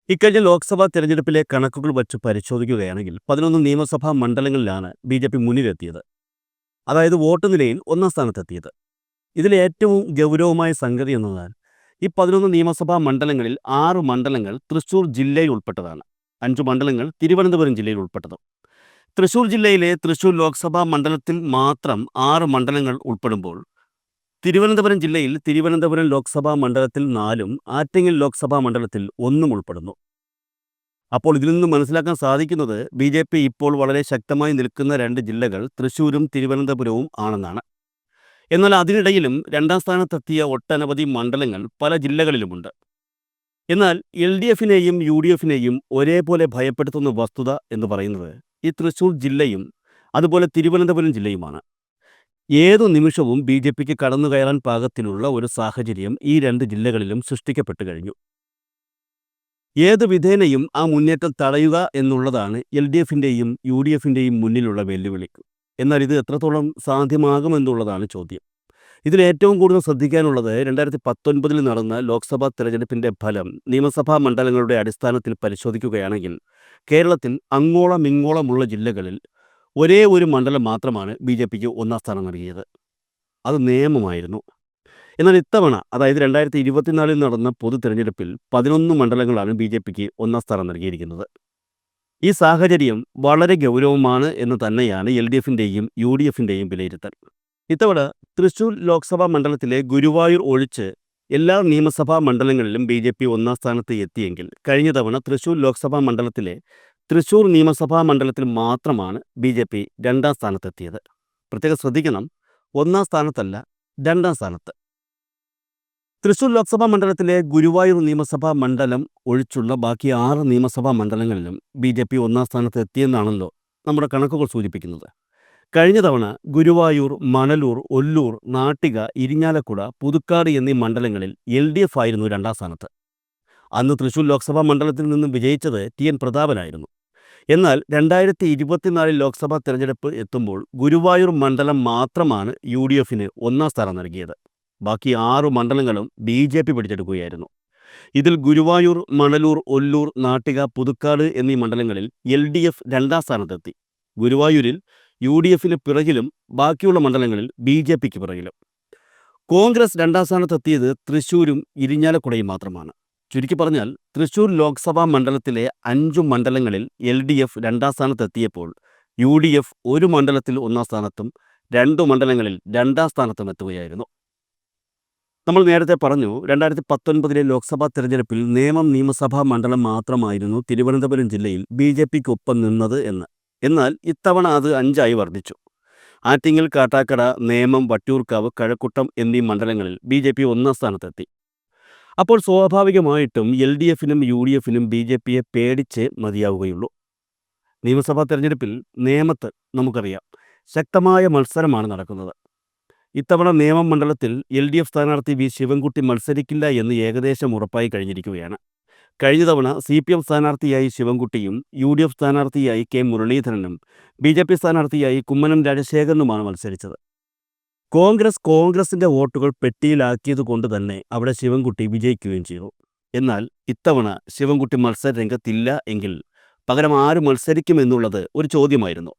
ഇക്കഴിഞ്ഞ ലോക്സഭാ തെരഞ്ഞെടുപ്പിലെ കണക്കുകൾ വച്ച് പരിശോധിക്കുകയാണെങ്കിൽ 11 നിയമസഭാ മണ്ഡലങ്ങളിലാണ് ബി.ജെ.പി. മുന്നിലെത്തിയത്. അതായത് വോട്ട് നിലയിൽ ഒന്നാം സ്ഥാനത്തെത്തിയത്. ഇതിലെ ഏറ്റവും ഗൗരവമായ സംഗതി എന്നാൽ ഈ 11 നിയമസഭാ മണ്ഡലങ്ങളിൽ 6 മണ്ഡലങ്ങൾ തൃശൂർ ജില്ലയിൽ ഉൾപ്പെട്ടതാണ്. 5 മണ്ഡലങ്ങൾ തിരുവനന്തപുരം ജില്ലയിൽ ഉൾപ്പെട്ടതും. തൃശൂർ ജില്ലയിലെ തൃശൂർ ലോക്സഭാ മണ്ഡലത്തിൽ മാത്രം 6 മണ്ഡലങ്ങൾ ഉൾപ്പെടുമ്പോൾ തിരുവനന്തപുരം ജില്ലയിൽ തിരുവനന്തപുരം ലോക്സഭാ മണ്ഡലത്തിൽ 4ഉം ആറ്റിങ്ങൽ ലോക്സഭാ മണ്ഡലത്തിൽ 1ഉം ഉൾപ്പെടുന്നു. അപ്പോൾ ഇതിൽ നിന്ന് മനസ്സിലാക്കാൻ സാധിക്കുന്നത് ബി.ജെ.പി. ഇപ്പോൾ വളരെ ശക്തമായി നിൽക്കുന്ന 2 ജില്ലകൾ തൃശൂരും തിരുവനന്തപുരവും ആണെന്നാണ്. എന്നാൽ അതിനിടയിലും രണ്ടാം സ്ഥാനത്തെത്തിയ ഒട്ടനവധി മണ്ഡലങ്ങൾ പല ജില്ലകളിലുമുണ്ട്. എന്നാൽ എൽ.ഡി.എഫിനെയും യു.ഡി.എഫിനെയും ഒരേപോലെ ഭയപ്പെടുത്തുന്ന വസ്തുത എന്ന് പറയുന്നത് ഈ തൃശൂർ ജില്ലയും അതുപോലെ തിരുവനന്തപുരം ജില്ലയുമാണ്. ഏതു നിമിഷവും ബി.ജെ.പിക്ക് കടന്നു കയറാൻ പാകത്തിലുള്ള ഒരു സാഹചര്യം ഈ 2 ജില്ലകളിലും സൃഷ്ടിക്കപ്പെട്ടു കഴിഞ്ഞു. ഏതു വിധേനയും ആ മുന്നേറ്റം തടയുക എന്നുള്ളതാണ് എൽ.ഡി.എഫിൻ്റെയും യു.ഡി.എഫിൻ്റെയും മുന്നിലുള്ള വെല്ലുവിളി. എന്നാൽ ഇത് എത്രത്തോളം സാധ്യമാകുമെന്നുള്ളതാണ് ചോദ്യം. ഇതിൽ ഏറ്റവും കൂടുതൽ ശ്രദ്ധിക്കാനുള്ളത് 2019 നടന്ന ലോക്സഭാ തെരഞ്ഞെടുപ്പിൻ്റെ ഫലം നിയമസഭാ മണ്ഡലങ്ങളുടെ അടിസ്ഥാനത്തിൽ പരിശോധിക്കുകയാണെങ്കിൽ കേരളത്തിൽ അങ്ങോളം ഇങ്ങോളമുള്ള ജില്ലകളിൽ ഒരേ ഒരു മണ്ഡലം മാത്രമാണ് ബി.ജെ.പിക്ക് ഒന്നാം സ്ഥാനം നൽകിയത്. അത് നേമമായിരുന്നു. എന്നാൽ ഇത്തവണ, അതായത് 2024 നടന്ന പൊതു തെരഞ്ഞെടുപ്പിൽ 11 മണ്ഡലങ്ങളാണ് ബി.ജെ.പിക്ക് ഒന്നാം സ്ഥാനം നൽകിയിരിക്കുന്നത്. ഈ സാഹചര്യം വളരെ ഗൗരവമാണ് എന്ന് തന്നെയാണ് എൽ.ഡി.എഫിൻ്റെയും യു.ഡി.എഫിൻ്റെയും വിലയിരുത്തൽ. ഇത്തവണ തൃശൂർ ലോക്സഭാ മണ്ഡലത്തിലെ ഗുരുവായൂർ ഒഴിച്ച് എല്ലാ നിയമസഭാ മണ്ഡലങ്ങളിലും ബി.ജെ.പി. ഒന്നാം സ്ഥാനത്ത് എത്തിയെങ്കിൽ കഴിഞ്ഞ തവണ തൃശൂർ ലോക്സഭാ മണ്ഡലത്തിലെ തൃശൂർ നിയമസഭാ മണ്ഡലത്തിൽ മാത്രമാണ് ബി.ജെ.പി. രണ്ടാം സ്ഥാനത്തെത്തിയത്. പ്രത്യേകം ശ്രദ്ധിക്കണം, ഒന്നാം സ്ഥാനത്തല്ല, രണ്ടാം സ്ഥാനത്ത്. തൃശൂർ ലോക്സഭാ മണ്ഡലത്തിലെ ഗുരുവായൂർ നിയമസഭാ മണ്ഡലം ഒഴിച്ചുള്ള ബാക്കി 6 നിയമസഭാ മണ്ഡലങ്ങളിലും ബി.ജെ.പി. ഒന്നാം സ്ഥാനത്ത് എത്തിയെന്നാണല്ലോ നമ്മുടെ കണക്കുകൾ സൂചിപ്പിക്കുന്നത്. കഴിഞ്ഞ തവണ ഗുരുവായൂർ, മണലൂർ, ഒല്ലൂർ, നാട്ടിക, ഇരിങ്ങാലക്കുട, പുതുക്കാട് എന്നീ മണ്ഡലങ്ങളിൽ എൽ.ഡി.എഫ്. ആയിരുന്നു രണ്ടാം സ്ഥാനത്ത്. അന്ന് തൃശൂർ ലോക്സഭാ മണ്ഡലത്തിൽ നിന്നും വിജയിച്ചത് ടി.എൻ. പ്രതാപനായിരുന്നു. എന്നാൽ 2024 ലോക്സഭാ തെരഞ്ഞെടുപ്പ് എത്തുമ്പോൾ ഗുരുവായൂർ മണ്ഡലം മാത്രമാണ് യു.ഡി.എഫിന് ഒന്നാം സ്ഥാനം നൽകിയത്. ബാക്കി 6 മണ്ഡലങ്ങളും ബി.ജെ.പി. പിടിച്ചെടുക്കുകയായിരുന്നു. ഇതിൽ ഗുരുവായൂർ, മണലൂർ, ഒല്ലൂർ, നാട്ടിക, പുതുക്കാട് എന്നീ മണ്ഡലങ്ങളിൽ എൽ.ഡി.എഫ്. രണ്ടാം സ്ഥാനത്തെത്തി. ഗുരുവായൂരിൽ യു.ഡി.എഫിന് പിറകിലും ബാക്കിയുള്ള മണ്ഡലങ്ങളിൽ ബി.ജെ.പിക്ക് പിറകിലും. കോൺഗ്രസ് രണ്ടാം സ്ഥാനത്തെത്തിയത് തൃശൂരും ഇരിഞ്ഞാലക്കുടയും മാത്രമാണ്. ചുരുക്കി പറഞ്ഞാൽ തൃശൂർ ലോക്സഭാ മണ്ഡലത്തിലെ 5 മണ്ഡലങ്ങളിൽ എൽ.ഡി.എഫ്. രണ്ടാം സ്ഥാനത്തെത്തിയപ്പോൾ യു.ഡി.എഫ്. ഒരു മണ്ഡലത്തിൽ ഒന്നാം സ്ഥാനത്തും 2 മണ്ഡലങ്ങളിൽ രണ്ടാം സ്ഥാനത്തും എത്തുകയായിരുന്നു. നമ്മൾ നേരത്തെ പറഞ്ഞു, 2019 ലോക്സഭാ തെരഞ്ഞെടുപ്പിൽ നേമം നിയമസഭാ മണ്ഡലം മാത്രമായിരുന്നു തിരുവനന്തപുരം ജില്ലയിൽ ബി.ജെ.പിക്കൊപ്പം നിന്നത് എന്ന്. എന്നാൽ ഇത്തവണ അത് 5ആയി വർദ്ധിച്ചു. ആറ്റിങ്ങൽ, കാട്ടാക്കട, നേമം, വട്ടിയൂർക്കാവ്, കഴക്കൂട്ടം എന്നീ മണ്ഡലങ്ങളിൽ ബി.ജെ.പി. ഒന്നാം സ്ഥാനത്തെത്തി. അപ്പോൾ സ്വാഭാവികമായിട്ടും എൽ.ഡി.എഫിനും യു.ഡി.എഫിനും ബി.ജെ.പിയെ പേടിച്ചേ മതിയാവുകയുള്ളൂ. നിയമസഭാ തെരഞ്ഞെടുപ്പിൽ നേമത്ത് നമുക്കറിയാം ശക്തമായ മത്സരമാണ് നടക്കുന്നത്. ഇത്തവണ നേമം മണ്ഡലത്തിൽ എൽ.ഡി.എഫ്. സ്ഥാനാർത്ഥി വി. ശിവൻകുട്ടി മത്സരിക്കില്ല എന്ന് ഏകദേശം ഉറപ്പായി കഴിഞ്ഞിരിക്കുകയാണ്. കഴിഞ്ഞ തവണ സി.പി.എം. സ്ഥാനാർത്ഥിയായി ശിവൻകുട്ടിയും യു.ഡി.എഫ്. സ്ഥാനാർത്ഥിയായി കെ. മുരളീധരനും ബി.ജെ.പി. സ്ഥാനാർത്ഥിയായി കുമ്മനം രാജശേഖരനുമാണ് മത്സരിച്ചത്. കോൺഗ്രസിൻ്റെ വോട്ടുകൾ പെട്ടിയിലാക്കിയതുകൊണ്ട് തന്നെ അവിടെ ശിവൻകുട്ടി വിജയിക്കുകയും ചെയ്തു. എന്നാൽ ഇത്തവണ ശിവൻകുട്ടി മത്സര രംഗത്തില്ല എങ്കിൽ പകരം ആര് മത്സരിക്കുമെന്നുള്ളത് ഒരു ചോദ്യമായിരുന്നു.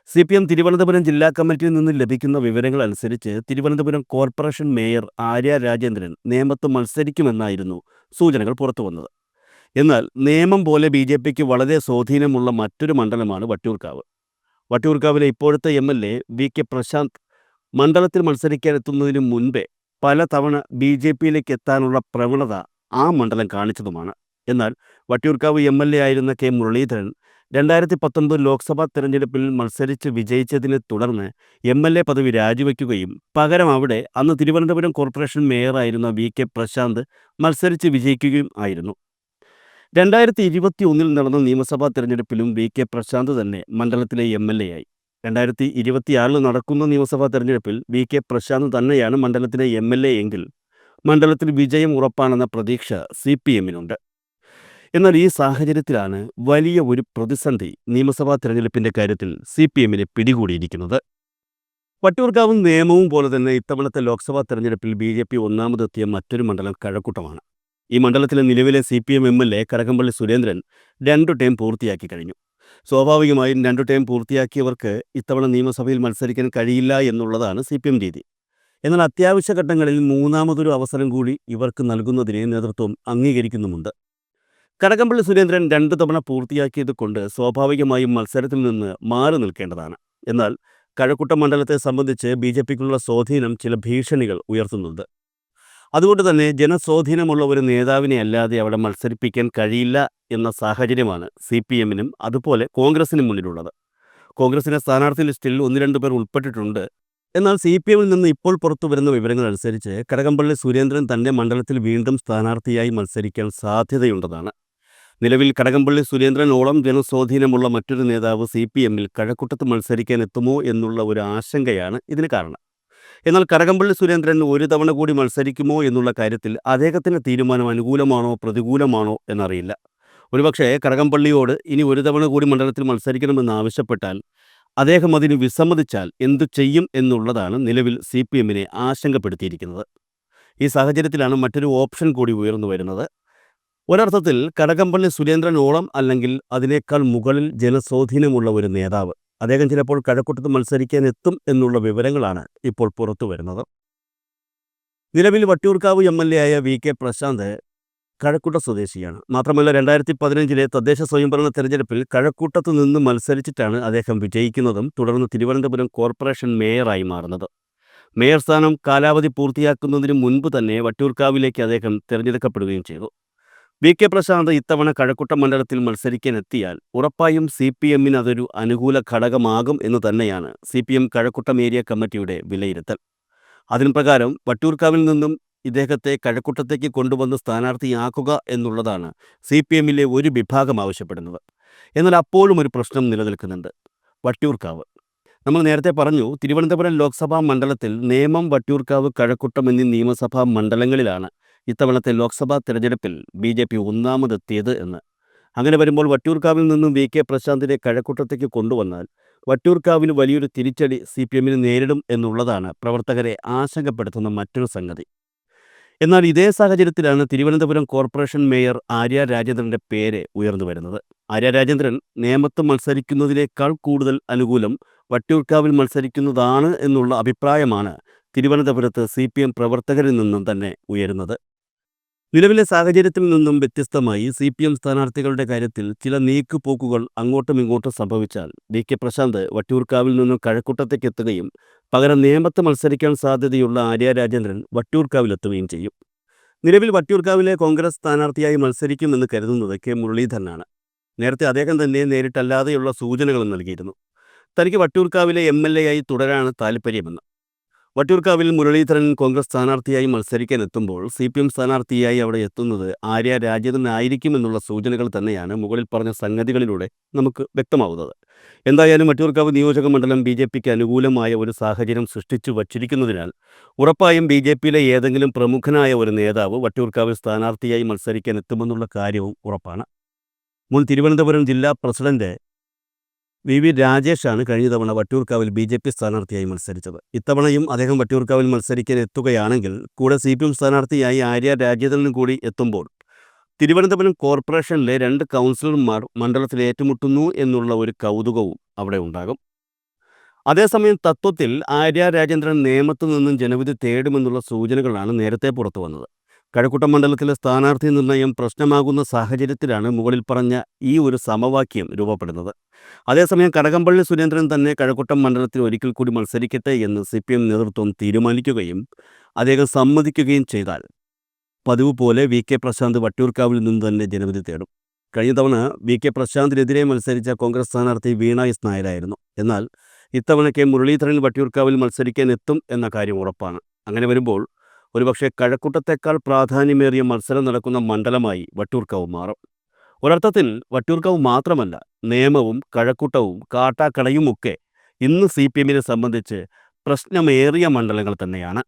സി.പി.എം. തിരുവനന്തപുരം ജില്ലാ കമ്മിറ്റിയിൽ നിന്ന് ലഭിക്കുന്ന വിവരങ്ങൾ അനുസരിച്ച് തിരുവനന്തപുരം കോർപ്പറേഷൻ മേയർ ആര്യ രാജേന്ദ്രൻ നേമത്ത് മത്സരിക്കുമെന്നായിരുന്നു സൂചനകൾ പുറത്തുവന്നത്. എന്നാൽ നേമം പോലെ ബി.ജെ.പിക്ക് വളരെ സ്വാധീനമുള്ള മറ്റൊരു മണ്ഡലമാണ് വട്ടിയൂർക്കാവ്. വട്ടിയൂർക്കാവിലെ ഇപ്പോഴത്തെ എം.എൽ.എ. വി. കെ. പ്രശാന്ത് മണ്ഡലത്തിൽ മത്സരിക്കാനെത്തുന്നതിന് മുൻപേ പലതവണ ബി.ജെ.പിയിലേക്ക് എത്താനുള്ള പ്രവണത ആ മണ്ഡലം കാണിച്ചതുമാണ്. എന്നാൽ വട്ടിയൂർക്കാവ് എം.എൽ.എ. ആയിരുന്ന കെ. മുരളീധരൻ 2019 ലോക്സഭാ തെരഞ്ഞെടുപ്പിൽ മത്സരിച്ച് വിജയിച്ചതിനെ തുടർന്ന് എം.എൽ.എ. പദവി രാജിവെക്കുകയും പകരം അവിടെ അന്ന് തിരുവനന്തപുരം കോർപ്പറേഷൻ മേയറായിരുന്ന വി. കെ. പ്രശാന്ത് മത്സരിച്ച് വിജയിക്കുകയും ആയിരുന്നു. 2021 നടന്ന നിയമസഭാ തെരഞ്ഞെടുപ്പിലും വി. കെ. പ്രശാന്ത് തന്നെ മണ്ഡലത്തിലെ എം.എൽ.എ. ആയി. 2026 നടക്കുന്ന നിയമസഭാ തെരഞ്ഞെടുപ്പിൽ വി. കെ. പ്രശാന്ത് തന്നെയാണ് മണ്ഡലത്തിലെ എം.എൽ.എ. എങ്കിൽ മണ്ഡലത്തിൽ വിജയം ഉറപ്പാണെന്ന പ്രതീക്ഷ സി.പി.എമ്മിനുണ്ട്. എന്നാൽ ഈ സാഹചര്യത്തിലാണ് വലിയ ഒരു പ്രതിസന്ധി നിയമസഭാ തെരഞ്ഞെടുപ്പിൻ്റെ കാര്യത്തിൽ സി.പി.എമ്മിനെ പിടികൂടിയിരിക്കുന്നത്. വട്ടിയൂർക്കാവും നേമവും പോലെ തന്നെ ഇത്തവണത്തെ ലോക്സഭാ തെരഞ്ഞെടുപ്പിൽ ബി.ജെ.പി. ഒന്നാമതെത്തിയ മറ്റൊരു മണ്ഡലം കഴക്കൂട്ടമാണ്. ഈ മണ്ഡലത്തിലെ നിലവിലെ CPM MLA Kadakampally Surendran 2 term പൂർത്തിയാക്കി കഴിഞ്ഞു. സ്വാഭാവികമായും 2 ടേം പൂർത്തിയാക്കിയവർക്ക് ഇത്തവണ നിയമസഭയിൽ മത്സരിക്കാൻ കഴിയില്ല എന്നുള്ളതാണ് CPM രീതി. എന്നാൽ അത്യാവശ്യ ഘട്ടങ്ങളിൽ മൂന്നാമതൊരു അവസരം കൂടി ഇവർക്ക് നൽകുന്നതിനെ നേതൃത്വം അംഗീകരിക്കുന്നുമുണ്ട്. കടകംപള്ളി സുരേന്ദ്രൻ 2 തവണ പൂർത്തിയാക്കിയത് കൊണ്ട് സ്വാഭാവികമായും മത്സരത്തിൽ നിന്ന് മാറി നിൽക്കേണ്ടതാണ്. എന്നാൽ കഴക്കൂട്ടം മണ്ഡലത്തെ സംബന്ധിച്ച് BJPക്കുള്ള സ്വാധീനം ചില ഭീഷണികൾ ഉയർത്തുന്നുണ്ട്. അതുകൊണ്ട് തന്നെ ജനസ്വാധീനമുള്ള ഒരു നേതാവിനെ അല്ലാതെ അവിടെ മത്സരിപ്പിക്കാൻ കഴിയില്ല എന്ന സാഹചര്യമാണ് CPMനും അതുപോലെ കോൺഗ്രസിനും മുന്നിലുള്ളത്. കോൺഗ്രസിന്റെ സ്ഥാനാർത്ഥി ലിസ്റ്റിൽ 1-2 പേർ ഉൾപ്പെട്ടിട്ടുണ്ട്. എന്നാൽ CPMൽ നിന്ന് ഇപ്പോൾ പുറത്തു വരുന്ന വിവരങ്ങൾ അനുസരിച്ച് കടകംപള്ളി സുരേന്ദ്രൻ തന്റെ മണ്ഡലത്തിൽ വീണ്ടും സ്ഥാനാർത്ഥിയായി മത്സരിക്കാൻ സാധ്യതയുണ്ടെന്നാണ്. നിലവിൽ കടകംപള്ളി സുരേന്ദ്രനോളം ജനസ്വാധീനമുള്ള മറ്റൊരു നേതാവ് CPMൽ കഴക്കൂട്ടത്ത് മത്സരിക്കാൻ എത്തുമോ എന്നുള്ള ഒരു ആശങ്കയാണ് ഇതിന് കാരണം. എന്നാൽ കടകംപള്ളി സുരേന്ദ്രൻ ഒരു തവണ കൂടി മത്സരിക്കുമോ എന്നുള്ള കാര്യത്തിൽ അദ്ദേഹത്തിന്റെ തീരുമാനം അനുകൂലമാണോ പ്രതികൂലമാണോ എന്നറിയില്ല. ഒരുപക്ഷെ കടകംപള്ളിയോട് ഇനി ഒരു തവണ കൂടി മണ്ഡലത്തിൽ മത്സരിക്കണമെന്ന് ആവശ്യപ്പെട്ടാൽ അദ്ദേഹം അതിന് വിസമ്മതിച്ചാൽ എന്തു ചെയ്യും എന്നുള്ളതാണ് നിലവിൽ CPMനെ ആശങ്കപ്പെടുത്തിയിരിക്കുന്നത്. ഈ സാഹചര്യത്തിലാണ് മറ്റൊരു ഓപ്ഷൻ കൂടി ഉയർന്നു വരുന്നത്. ഒരർത്ഥത്തിൽ കടകംപള്ളി സുരേന്ദ്രനോളം അല്ലെങ്കിൽ അതിനേക്കാൾ മുകളിൽ ജനസ്വാധീനമുള്ള ഒരു നേതാവ് അദ്ദേഹം ചിലപ്പോൾ കഴക്കൂട്ടത്ത് മത്സരിക്കാൻ എത്തും എന്നുള്ള വിവരങ്ങളാണ് ഇപ്പോൾ പുറത്തു വരുന്നത്. നിലവിൽ വട്ടിയൂർക്കാവ് MLA ആയ VK പ്രശാന്ത് കഴക്കൂട്ട സ്വദേശിയാണ്. മാത്രമല്ല 2015 തദ്ദേശ സ്വയംഭരണ തെരഞ്ഞെടുപ്പിൽ കഴക്കൂട്ടത്ത് നിന്ന് മത്സരിച്ചിട്ടാണ് അദ്ദേഹം വിജയിക്കുന്നതും തുടർന്ന് തിരുവനന്തപുരം കോർപ്പറേഷൻ മേയറായി മാറുന്നത്. മേയർ സ്ഥാനം കാലാവധി പൂർത്തിയാക്കുന്നതിന് മുൻപ് തന്നെ വട്ടിയൂർക്കാവിലേക്ക് അദ്ദേഹം തിരഞ്ഞെടുക്കപ്പെടുകയും ചെയ്തു. VK പ്രശാന്ത് ഇത്തവണ കഴക്കൂട്ടം മണ്ഡലത്തിൽ മത്സരിക്കാൻ എത്തിയാൽ ഉറപ്പായും CPMന് അതൊരു അനുകൂല ഘടകമാകും എന്ന് തന്നെയാണ് CPM കഴക്കൂട്ടം ഏരിയ കമ്മിറ്റിയുടെ വിലയിരുത്തൽ. അതിന് പ്രകാരം വട്ടിയൂർക്കാവിൽ നിന്നും ഇദ്ദേഹത്തെ കഴക്കൂട്ടത്തേക്ക് കൊണ്ടുവന്ന് സ്ഥാനാർത്ഥിയാക്കുക എന്നുള്ളതാണ് CPMലെ ഒരു വിഭാഗം ആവശ്യപ്പെടുന്നത്. എന്നാൽ അപ്പോഴും ഒരു പ്രശ്നം നിലനിൽക്കുന്നുണ്ട്. വട്ടിയൂർക്കാവ് നമ്മൾ നേരത്തെ പറഞ്ഞു, തിരുവനന്തപുരം ലോക്സഭാ മണ്ഡലത്തിൽ നേമം, വട്ടിയൂർക്കാവ്, കഴക്കൂട്ടം എന്നീ നിയമസഭാ മണ്ഡലങ്ങളിലാണ് ഇത്തവണത്തെ ലോക്സഭാ തെരഞ്ഞെടുപ്പിൽ BJP ഒന്നാമതെത്തിയത് എന്ന്. അങ്ങനെ വരുമ്പോൾ വട്ടിയൂർക്കാവിൽ നിന്നും VK പ്രശാന്തിനെ കഴക്കൂട്ടത്തേക്ക് കൊണ്ടുവന്നാൽ വട്ടിയൂർക്കാവിന് വലിയൊരു തിരിച്ചടി CPMന് നേരിടും എന്നുള്ളതാണ് പ്രവർത്തകരെ ആശങ്കപ്പെടുത്തുന്ന മറ്റൊരു സംഗതി. എന്നാൽ ഇതേ സാഹചര്യത്തിലാണ് തിരുവനന്തപുരം കോർപ്പറേഷൻ മേയർ ആര്യ രാജേന്ദ്രന്റെ പേര് ഉയർന്നു വരുന്നത്. ആര്യ രാജേന്ദ്രൻ നേമത്ത് മത്സരിക്കുന്നതിനേക്കാൾ കൂടുതൽ അനുകൂലം വട്ടിയൂർക്കാവിൽ മത്സരിക്കുന്നതാണ് എന്നുള്ള അഭിപ്രായമാണ് തിരുവനന്തപുരത്ത് CPM പ്രവർത്തകരിൽ നിന്നും തന്നെ ഉയരുന്നത്. നിലവിലെ സാഹചര്യത്തിൽ നിന്നും വ്യത്യസ്തമായി CPM സ്ഥാനാർത്ഥികളുടെ കാര്യത്തിൽ ചില നീക്കുപോക്കുകൾ അങ്ങോട്ടും ഇങ്ങോട്ടും സംഭവിച്ചാൽ VK പ്രശാന്ത് വട്ടിയൂർക്കാവിൽ നിന്നും കഴക്കൂട്ടത്തേക്ക് എത്തുകയും പകരം നേമത്ത് മത്സരിക്കാൻ സാധ്യതയുള്ള ആര്യ രാജേന്ദ്രൻ വട്ടിയൂർക്കാവിലെത്തുകയും ചെയ്യും. നിലവിൽ വട്ടിയൂർക്കാവിലെ കോൺഗ്രസ് സ്ഥാനാർത്ഥിയായി മത്സരിക്കുമെന്ന് കരുതുന്നത് K മുരളീധരനാണ്. നേരത്തെ അദ്ദേഹം തന്നെ നേരിട്ടല്ലാതെയുള്ള സൂചനകളും നൽകിയിരുന്നു. തനിക്ക് വട്ടിയൂർക്കാവിലെ MLA ആയി തുടരാനാണ് താൽപ്പര്യമെന്ന്. വട്ടിയൂർക്കാവിൽ മുരളീധരൻ കോൺഗ്രസ് സ്ഥാനാർത്ഥിയായി മത്സരിക്കാൻ എത്തുമ്പോൾ CPM സ്ഥാനാർത്ഥിയായി അവിടെ എത്തുന്നത് ആര്യ രാജേന്ദ്രനായിരിക്കുമെന്നുള്ള സൂചനകൾ തന്നെയാണ് മുകളിൽ പറഞ്ഞ സംഗതികളിലൂടെ നമുക്ക് വ്യക്തമാവുന്നത്. എന്തായാലും വട്ടിയൂർക്കാവ് നിയോജക മണ്ഡലം BJPക്ക് അനുകൂലമായ ഒരു സാഹചര്യം സൃഷ്ടിച്ചു വച്ചിരിക്കുന്നതിനാൽ ഉറപ്പായും BJPയിലെ ഏതെങ്കിലും പ്രമുഖനായ ഒരു നേതാവ് വട്ടിയൂർക്കാവിൽ സ്ഥാനാർത്ഥിയായി മത്സരിക്കാൻ എത്തുമെന്നുള്ള കാര്യവും ഉറപ്പാണ്. മുൻ തിരുവനന്തപുരം ജില്ലാ പ്രസിഡന്റ് VV രാജേഷാണ് കഴിഞ്ഞ തവണ വട്ടിയൂർക്കാവിൽ BJP സ്ഥാനാർത്ഥിയായി മത്സരിച്ചത്. ഇത്തവണയും അദ്ദേഹം വട്ടിയൂർക്കാവിൽ മത്സരിക്കാൻ എത്തുകയാണെങ്കിൽ കൂടെ CPM സ്ഥാനാർത്ഥിയായി ആര്യ രാജേന്ദ്രനും കൂടി എത്തുമ്പോൾ തിരുവനന്തപുരം കോർപ്പറേഷനിലെ 2 കൗൺസിലർമാർ മണ്ഡലത്തിൽ ഏറ്റുമുട്ടുന്നു എന്നുള്ള ഒരു കൗതുകവും അവിടെ ഉണ്ടാകും. അതേസമയം തത്വത്തിൽ ആര്യ രാജേന്ദ്രൻ നേമത്തു നിന്നും ജനവിധി തേടുമെന്നുള്ള സൂചനകളാണ് നേരത്തെ പുറത്തു വന്നത്. കഴക്കൂട്ടം മണ്ഡലത്തിലെ സ്ഥാനാർത്ഥി നിർണയം പ്രശ്നമാകുന്ന സാഹചര്യത്തിലാണ് മുകളിൽ പറഞ്ഞ ഈ ഒരു സമവാക്യം രൂപപ്പെടുന്നത്. അതേസമയം കടകംപള്ളി സുരേന്ദ്രൻ തന്നെ കഴക്കൂട്ടം മണ്ഡലത്തിൽ ഒരിക്കൽ കൂടി മത്സരിക്കട്ടെ എന്ന് CPM നേതൃത്വം തീരുമാനിക്കുകയും അദ്ദേഹം സമ്മതിക്കുകയും ചെയ്താൽ പതിവ് പോലെ VK പ്രശാന്ത് വട്ടിയൂർക്കാവിൽ നിന്ന് തന്നെ ജനവിധി തേടും. കഴിഞ്ഞ തവണ VK പ്രശാന്തിനെതിരെ മത്സരിച്ച കോൺഗ്രസ് സ്ഥാനാർത്ഥി വീണ എസ് നായരായിരുന്നു. എന്നാൽ ഇത്തവണ K മുരളീധരൻ വട്ടിയൂർക്കാവിൽ മത്സരിക്കാൻ എത്തും എന്ന കാര്യം ഉറപ്പാണ്. അങ്ങനെ വരുമ്പോൾ ഒരുപക്ഷെ കഴക്കൂട്ടത്തേക്കാൾ പ്രാധാന്യമേറിയ മത്സരം നടക്കുന്ന മണ്ഡലമായി വട്ടിയൂർക്കാവ് മാറും. ഒരർത്ഥത്തിൽ വട്ടിയൂർക്കാവ് മാത്രമല്ല, നേമവും കഴക്കൂട്ടവും കാട്ടാക്കടയുമൊക്കെ ഇന്ന് CPMനെ സംബന്ധിച്ച് പ്രശ്നമേറിയ മണ്ഡലങ്ങൾ തന്നെയാണ്.